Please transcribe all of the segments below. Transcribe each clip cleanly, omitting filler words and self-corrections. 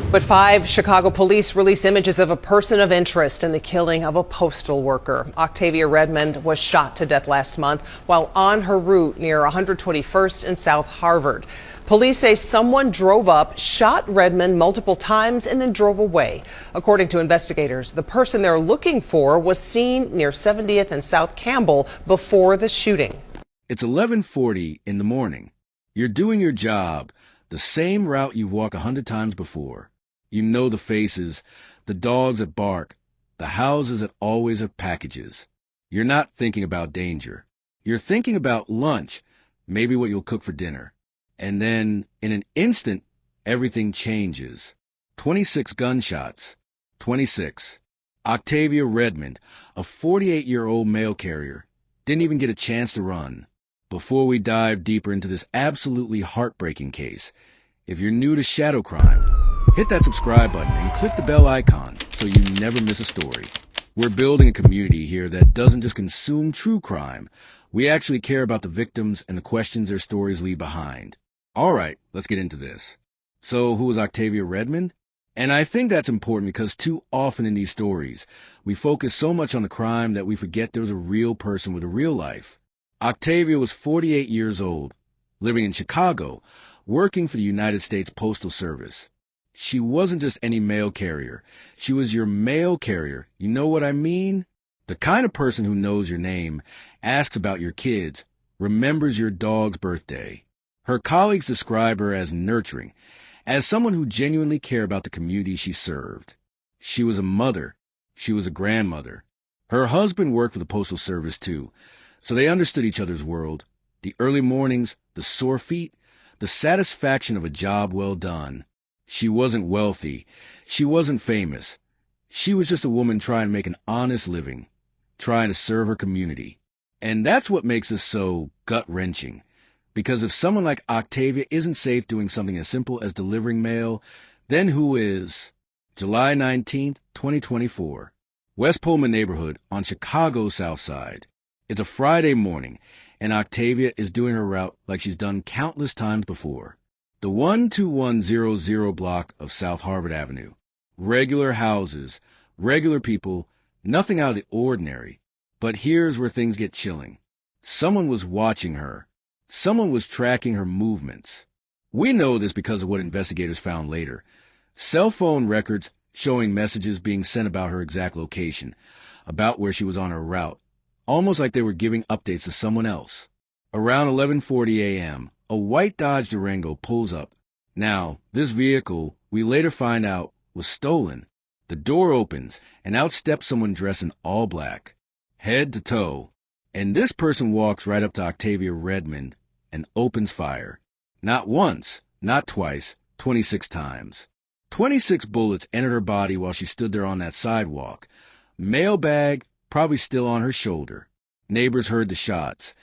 But 5 Chicago police release images of a person of interest in the killing of a postal worker. Octavia Redmond was shot to death last month while on her route near 121st and South Harvard. Police say someone drove up, shot Redmond multiple times, and then drove away. According to investigators, the person they're looking for was seen near 70th and South Campbell before the shooting. It's 11:40 in the morning. You're doing your job, the same route you've walked 100 times before. You know the faces, the dogs that bark, the houses that always have packages. You're not thinking about danger. You're thinking about lunch, maybe what you'll cook for dinner. And then, in an instant, everything changes. 26 gunshots. 26. Octavia Redmond, a 48-year-old mail carrier, didn't even get a chance to run. Before we dive deeper into this absolutely heartbreaking case, if you're new to shadow crime, hit that subscribe button and click the bell icon so you never miss a story. We're building a community here that doesn't just consume true crime. We actually care about the victims and the questions their stories leave behind. All right, let's get into this. So, who was Octavia Redmond? And I think that's important because too often in these stories, we focus so much on the crime that we forget there was a real person with a real life. Octavia was 48 years old, living in Chicago, working for the United States Postal Service. She wasn't just any mail carrier. She was your mail carrier. You know what I mean? The kind of person who knows your name, asks about your kids, remembers your dog's birthday. Her colleagues describe her as nurturing, as someone who genuinely cared about the community she served. She was a mother. She was a grandmother. Her husband worked for the Postal Service too, so they understood each other's world. The early mornings, the sore feet, the satisfaction of a job well done. She wasn't wealthy. She wasn't famous. She was just a woman trying to make an honest living, trying to serve her community. And that's what makes this so gut-wrenching. Because if someone like Octavia isn't safe doing something as simple as delivering mail, then who is? July 19th, 2024. West Pullman neighborhood on Chicago's South Side. It's a Friday morning, and Octavia is doing her route like she's done countless times before. The 12100 block of South Harvard Avenue. Regular houses, regular people, nothing out of the ordinary. But here's where things get chilling. Someone was watching her. Someone was tracking her movements. We know this because of what investigators found later. Cell phone records showing messages being sent about her exact location, about where she was on her route, almost like they were giving updates to someone else. Around 11:40 a.m., a white Dodge Durango pulls up. Now, this vehicle, we later find out, was stolen. The door opens, and out steps someone dressed in all black, head to toe. And this person walks right up to Octavia Redmond and opens fire. Not once, not twice, 26 times. 26 bullets entered her body while she stood there on that sidewalk. Mail bag probably still on her shoulder. Neighbors heard the shots,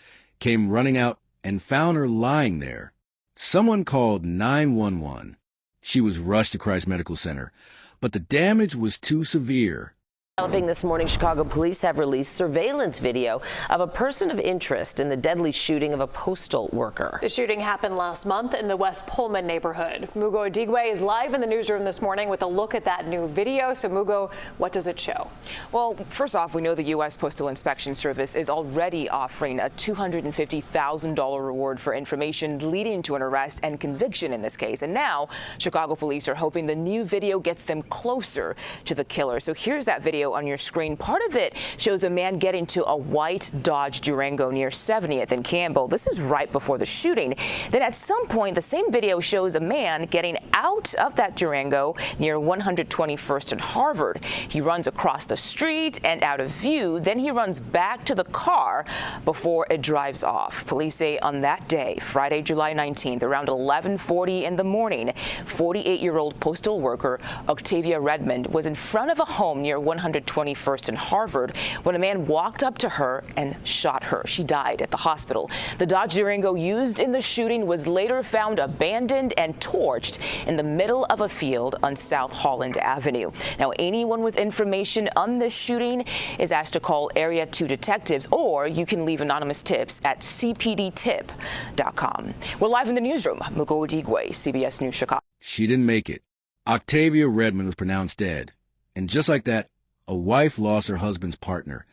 came running out, and found her lying there. Someone called 911. She was rushed to Christ Medical Center, but the damage was too severe. Developing this morning, Chicago police have released surveillance video of a person of interest in the deadly shooting of a postal worker. The shooting happened last month in the West Pullman neighborhood. Mugo Odigwe is live in the newsroom this morning with a look at that new video. So Mugo, what does it show? Well, first off, we know the U.S. Postal Inspection Service is already offering a $250,000 reward for information leading to an arrest and conviction in this case. And now Chicago police are hoping the new video gets them closer to the killer. So here's that video on your screen. Part of it shows a man getting to a white Dodge Durango near 70th and Campbell. This is right before the shooting. Then at some point, the same video shows a man getting out of that Durango near 121st and Harvard. He runs across the street and out of view. Then he runs back to the car before it drives off. Police say on that day, Friday, July 19th, around 11:40 in the morning, 48-year-old postal worker Octavia Redmond was in front of a home near 121st and Harvard when a man walked up to her and shot her. She died at the hospital. The Dodge Durango used in the shooting was later found abandoned and torched in the middle of a field on South Holland Avenue. Now, anyone with information on this shooting is asked to call Area 2 detectives, or you can leave anonymous tips at cpdtip.com. We're live in the newsroom. Mugo Odigwe, CBS News Chicago. She didn't make it. Octavia Redmond was pronounced dead. And just like that, a wife lost her husband's partner.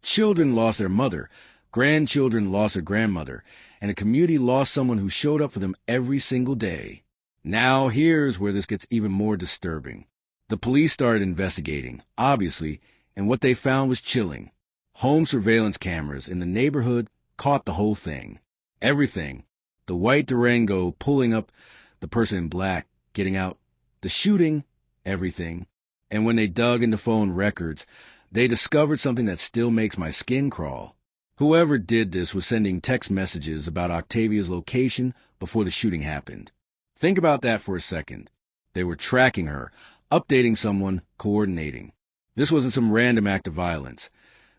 Children lost their mother. Grandchildren lost their grandmother. And a community lost someone who showed up for them every single day. Now here's where this gets even more disturbing. The police started investigating, obviously, and what they found was chilling. Home surveillance cameras in the neighborhood caught the whole thing. Everything. The white Durango pulling up, the person in black getting out, the shooting, everything. And when they dug into phone records, they discovered something that still makes my skin crawl. Whoever did this was sending text messages about Octavia's location before the shooting happened. Think about that for a second. They were tracking her, updating someone, coordinating. This wasn't some random act of violence.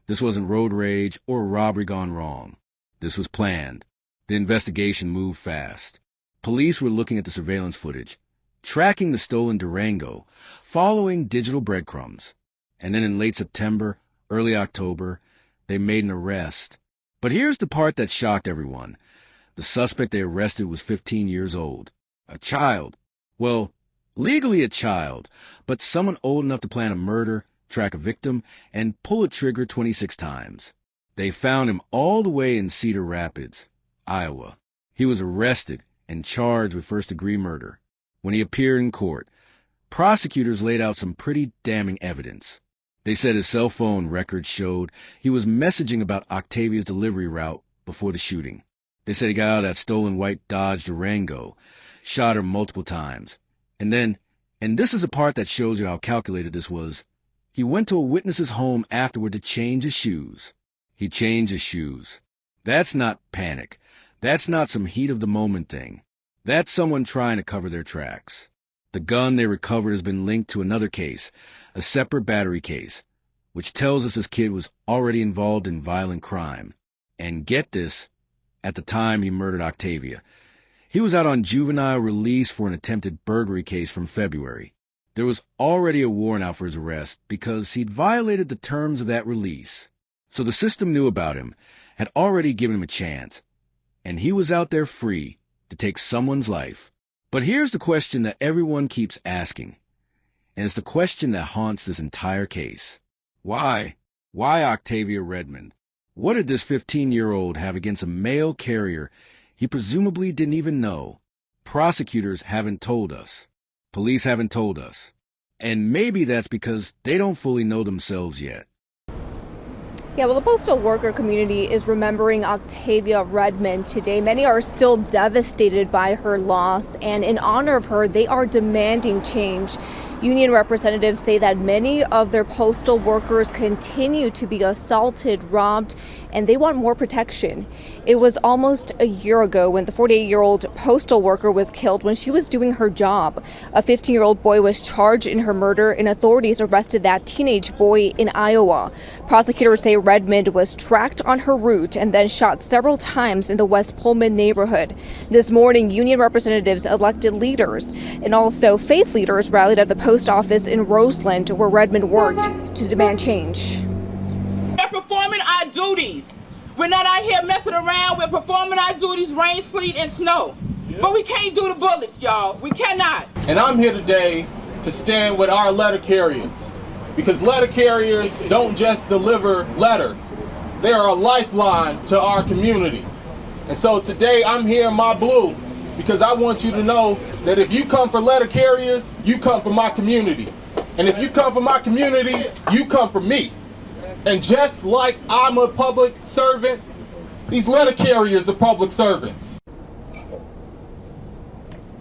This wasn't road rage or a robbery gone wrong. This was planned. The investigation moved fast. Police were looking at the surveillance footage, tracking the stolen Durango, following digital breadcrumbs. And then in late September, early October, they made an arrest. But here's the part that shocked everyone. The suspect they arrested was 15 years old. A child. Well, legally a child, but someone old enough to plan a murder, track a victim, and pull a trigger 26 times. They found him all the way in Cedar Rapids, Iowa. He was arrested and charged with first-degree murder. When he appeared in court, prosecutors laid out some pretty damning evidence. They said his cell phone records showed he was messaging about Octavia's delivery route before the shooting. They said he got out of that stolen white Dodge Durango, shot her multiple times. And then, and this is the part that shows you how calculated this was, he went to a witness's home afterward to change his shoes. He changed his shoes. That's not panic. That's not some heat-of-the-moment thing. That's someone trying to cover their tracks. The gun they recovered has been linked to another case, a separate battery case, which tells us this kid was already involved in violent crime. And get this, at the time he murdered Octavia. He was out on juvenile release for an attempted burglary case from February. There was already a warrant out for his arrest because he'd violated the terms of that release. So the system knew about him, had already given him a chance, and he was out there free to take someone's life. But here's the question that everyone keeps asking, and it's the question that haunts this entire case. Why? Why Octavia Redmond? What did this 15-year-old have against a mail carrier he presumably didn't even know? Prosecutors haven't told us. Police haven't told us. And maybe that's because they don't fully know themselves yet. Yeah, well, the postal worker community is remembering Octavia Redmond today. Many are still devastated by her loss, and in honor of her, they are demanding change. Union representatives say that many of their postal workers continue to be assaulted, robbed, and they want more protection. It was almost a year ago when the 48-year-old postal worker was killed when she was doing her job. A 15-year-old boy was charged in her murder, and authorities arrested that teenage boy in Iowa. Prosecutors say Redmond was tracked on her route and then shot several times in the West Pullman neighborhood. This morning, union representatives, elected leaders, and also faith leaders rallied at the post office in Roseland, where Redmond worked, to demand change. We're performing our duties. We're not out here messing around. We're performing our duties, rain, sleet, and snow. But we can't do the bullets, y'all. We cannot. And I'm here today to stand with our letter carriers, because letter carriers don't just deliver letters. They are a lifeline to our community. And so today I'm here in my blue because I want you to know that if you come for letter carriers, you come for my community. And if you come for my community, you come for me. And just like I'm a public servant, these letter carriers are public servants.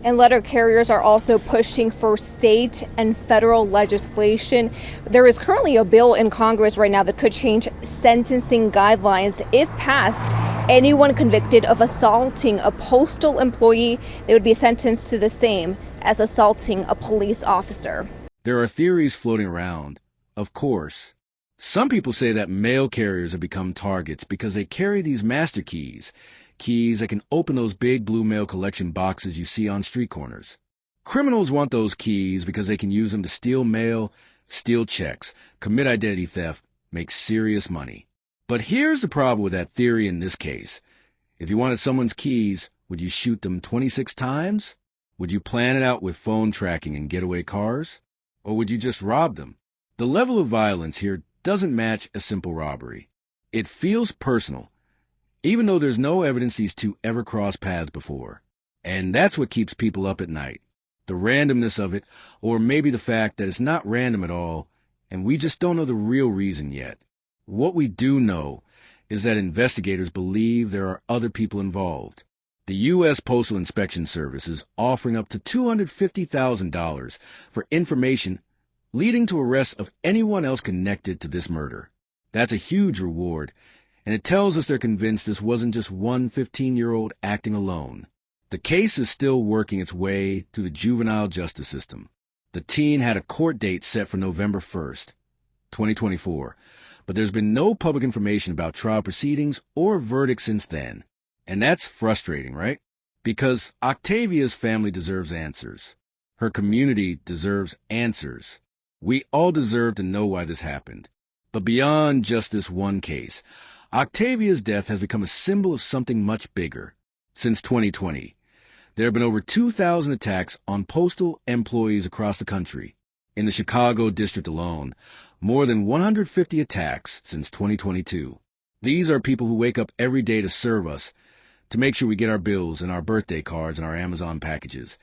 And letter carriers are also pushing for state and federal legislation. There is currently a bill in Congress right now that could change sentencing guidelines. If passed, anyone convicted of assaulting a postal employee, they would be sentenced to the same as assaulting a police officer. There are theories floating around, of course. Some people say that mail carriers have become targets because they carry these master keys that can open those big blue mail collection boxes you see on street corners. Criminals want those keys because they can use them to steal mail, steal checks, commit identity theft, make serious money. But here's the problem with that theory in this case. If you wanted someone's keys, would you shoot them 26 times? Would you plan it out with phone tracking and getaway cars? Or would you just rob them? The level of violence here doesn't match a simple robbery. It feels personal, even though there's no evidence these two ever crossed paths before. And that's what keeps people up at night. The randomness of it, or maybe the fact that it's not random at all, and we just don't know the real reason yet. What we do know is that investigators believe there are other people involved. The U.S. Postal Inspection Service is offering up to $250,000 for information leading to arrests of anyone else connected to this murder. That's a huge reward, and it tells us they're convinced this wasn't just one 15-year-old acting alone. The case is still working its way through the juvenile justice system. The teen had a court date set for November 1st, 2024, but there's been no public information about trial proceedings or verdict since then. And that's frustrating, right? Because Octavia's family deserves answers. Her community deserves answers. We all deserve to know why this happened. But beyond just this one case, Octavia's death has become a symbol of something much bigger. Since 2020, there have been over 2,000 attacks on postal employees across the country. In the Chicago district alone, more than 150 attacks since 2022. These are people who wake up every day to serve us, to make sure we get our bills and our birthday cards and our Amazon packages.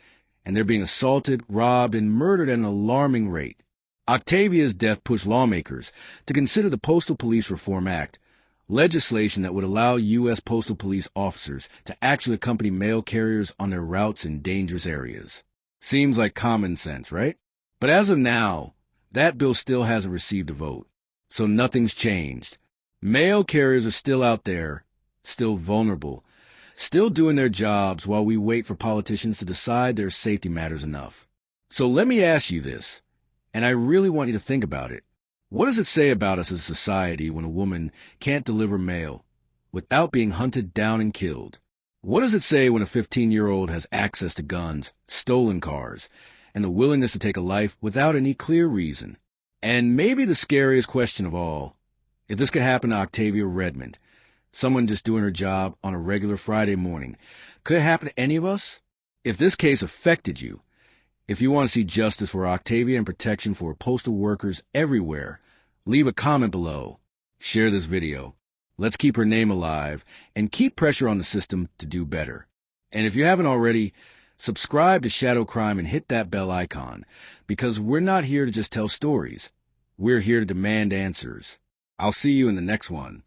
And they're being assaulted, robbed, and murdered at an alarming rate. Octavia's death pushed lawmakers to consider the Postal Police Reform Act, legislation that would allow U.S. Postal Police officers to actually accompany mail carriers on their routes in dangerous areas. Seems like common sense, right? But as of now, that bill still hasn't received a vote. So nothing's changed. Mail carriers are still out there, still vulnerable, still doing their jobs while we wait for politicians to decide their safety matters enough. So let me ask you this, and I really want you to think about it. What does it say about us as a society when a woman can't deliver mail without being hunted down and killed? What does it say when a 15-year-old has access to guns, stolen cars, and the willingness to take a life without any clear reason? And maybe the scariest question of all, if this could happen to Octavia Redmond, someone just doing her job on a regular Friday morning, could it happen to any of us? If this case affected you, if you want to see justice for Octavia and protection for postal workers everywhere, leave a comment below. Share this video. Let's keep her name alive and keep pressure on the system to do better. And if you haven't already, subscribe to Shadow Crime and hit that bell icon, because we're not here to just tell stories. We're here to demand answers. I'll see you in the next one.